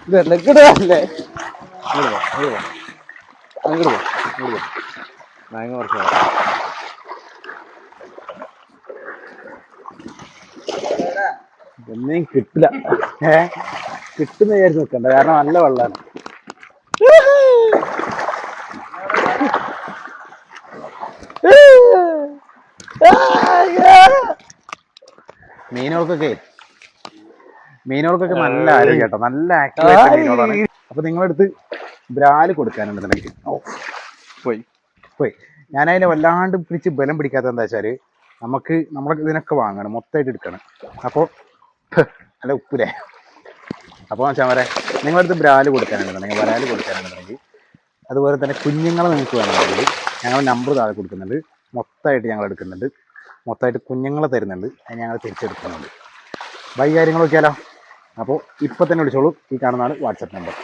ഇതല്ലേ ഇങ്ങോട്ടല്ലേ ഒന്നും കിട്ടില്ല. കിട്ടുന്ന വിചാരിച്ച് നിൽക്കണ്ട, കാരണം നല്ല വെള്ളമാണ്. മീനുകൾക്കൊക്കെ നല്ല ആരോഗ്യം കേട്ടോ, നല്ല ആക്റ്റീവായിട്ട് മീനുകളാണ്. അപ്പൊ നിങ്ങളടുത്ത് ബ്രാല് കൊടുക്കാനുണ്ടെന്നുണ്ടെങ്കിൽ പോയി ഞാനതിനെ വല്ലാണ്ട് പിടിച്ച് ബലം പിടിക്കാത്ത എന്താ വെച്ചാൽ നമുക്ക് നമ്മളെ ഇതിനൊക്കെ വാങ്ങണം, മൊത്തമായിട്ട് എടുക്കണം. അപ്പോൾ നല്ല ഉപ്പിലേ. അപ്പോൾ ചമരെ നിങ്ങളടുത്ത് വരാല് കൊടുക്കാനുണ്ടെന്നുണ്ടെങ്കിൽ അതുപോലെ തന്നെ കുഞ്ഞുങ്ങളെ നിങ്ങൾക്ക് വേണമെന്നുണ്ടെങ്കിൽ ഞങ്ങൾ നമ്പർ താഴെ കൊടുക്കുന്നുണ്ട്. മൊത്തമായിട്ട് ഞങ്ങൾ എടുക്കുന്നുണ്ട്, മൊത്തമായിട്ട് കുഞ്ഞുങ്ങളെ തരുന്നുണ്ട്, അത് ഞങ്ങൾ തിരിച്ചെടുക്കുന്നുണ്ട്. കാര്യങ്ങളൊക്കെയാലോ. അപ്പോൾ ഇപ്പം തന്നെ വിളിച്ചോളൂ, ഈ കാണുന്നതാണ് വാട്സപ്പ് നമ്പർ.